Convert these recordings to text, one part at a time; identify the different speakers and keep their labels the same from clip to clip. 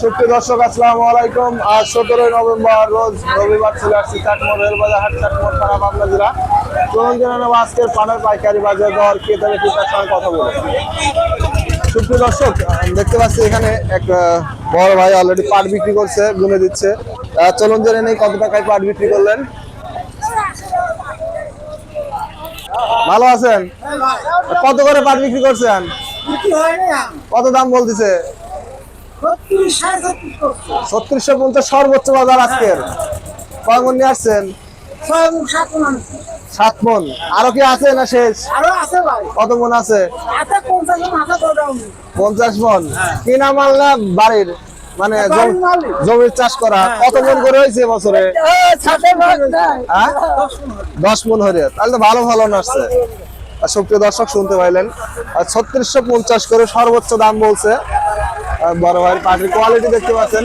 Speaker 1: সুপ্রিয় দর্শক আসসালামু আলাইকুম। আজ 17 নভেম্বর রোজ রবিবার চলে আসছি চাটমোড় রেলবাজার হাট, চাটমোড় থানা, পাবনা জেলা। চলুন জেনে নেব আজকের পানের পাইকারি বাজার দর, ক্রেতা বিক্রেতার সঙ্গে কথা বলে। সুপ্রিয় দর্শক, দেখতে পাচ্ছি এখানে এক বড় ভাই অলরেডি পাট বিক্রি করছে, গুনে দিচ্ছে। চলুন জেনে নেই কত টাকায় পাট বিক্রি করলেন। ভালো আছেন? কত করে পাট বিক্রি করছেন? কত দাম বলতেছে? 3650 সর্বোচ্চ বাজার আজকের। কয় মন নিয়ে আসছেন? 7 মন। আরো কি আছে না শেষ? কত মন আছে? 50 মন। কিনা মাল না বাড়ির, মানে জমির চাষ করা? কত মন করে হয়েছে বছরে? 10 মন হয়ে, তাহলে তো ভালো ফলন আসছে। সুপ্রিয় দর্শক শুনতে পাইলেন, 3650 করে সর্বোচ্চ দাম বলছে। বড় ভাইয়ের পাটের কোয়ালিটি দেখতে পাচ্ছেন,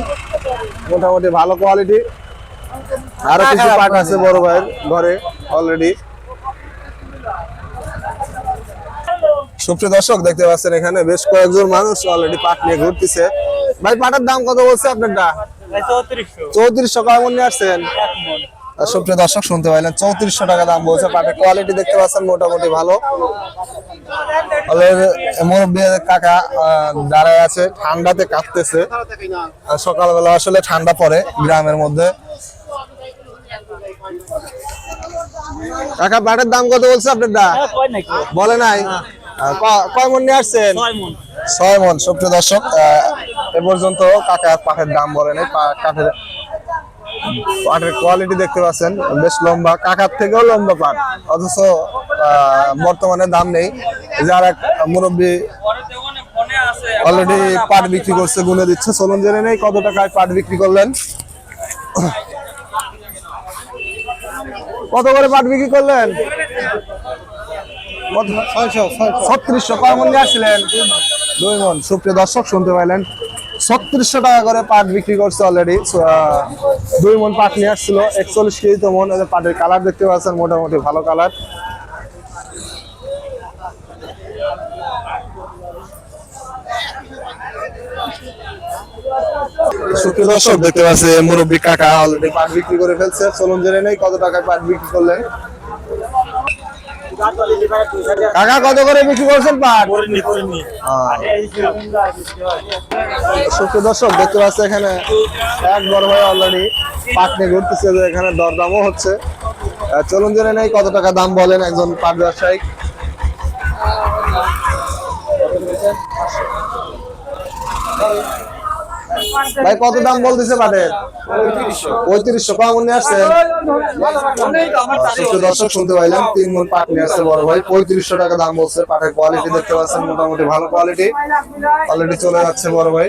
Speaker 1: মোটামুটি ভালো কোয়ালিটি। আরো কিছু পাট আছে বড় ভাইয়ের ঘরে অলরেডি। সুপ্রিয় দর্শক দেখতে পাচ্ছেন এখানে বেশ কয়েকজন মানুষ অলরেডি পাট নিয়ে ঘুরতেছে। ভাই পাটের দাম কত বলছে আপনারটা? 3400। কেমন নিয়ে আসছেন? সুপ্রিয় দর্শক শুনতে পাইলেন, 3400 টাকা দাম বলছে। পাটের কোয়ালিটি দেখতে পাচ্ছেন মোটামুটি ভালো। মুরব্বী কাকা দাঁড়ায় আছে, ঠান্ডাতে কাঁপতেছে। সকালবেলা আসলে ঠান্ডা পড়ে গ্রামের মধ্যে। কাকা পাটের দাম কত বলছে আপনারটা? বলে নাই। কয় মন নিয়ে আসছেন? 6 মন। সুপ্রিয় দর্শক, এ পর্যন্ত কাকা পাটের দাম বলে নাই। পাটের কোয়ালিটি দেখতে পাচ্ছেন, বেশ লম্বা, কাকার থেকেও লম্বা পাট, অথচ বর্তমানে দাম নেই। যার এক মুরব্বী অলরেডি পাট বিক্রি করছে, গুনে দিচ্ছে। চলুন জেনে নেই কত টাকায় পাট বিক্রি করলেন। কত করে পাট বিক্রি করলেন? 3600। কয় মন নিয়ে আসছিলেন? 2 মন। সুপ্রিয় দর্শক শুনতে পাইলেন, 3600 টাকা করে পাট বিক্রি করছে অলরেডি। 2 মন পাট নিয়ে আসছিল, 41 কেজি তো মন। পাটের কালার দেখতে পাচ্ছেন, মোটামুটি ভালো কালার। সুপ্রিয় দর্শক দেখতে পাচ্ছি মুরব্বী কাকা অলরেডি পাট বিক্রি করে ফেলছে। চলুন জেনে নেই কত টাকায় পাট বিক্রি করলেন। কাকা কত করে বিক্রি করছেন পাট? সুপ্রিয় দর্শক দেখতে পাচ্ছি এখানে এক বড় ভাই অলরেডি পাট নিয়ে ঘুরতেছে, এখানে দরদামও হচ্ছে। চলুন জেনে নেই কত টাকা দাম বলেন একজন পাট ব্যবসায়ী। ভাই কত দাম বলতেছে পাটের? 3500। কেমন নিয়ে আসছেন? দর্শক শুনতে পাইলেন, 3 মন পাট নিয়ে আসছে বড় ভাই, 3500 টাকা দাম বলছে। পাটের কোয়ালিটি দেখতে পাচ্ছেন, মোটামুটি ভালো কোয়ালিটি। অলরেডি চলে যাচ্ছে বড় ভাই।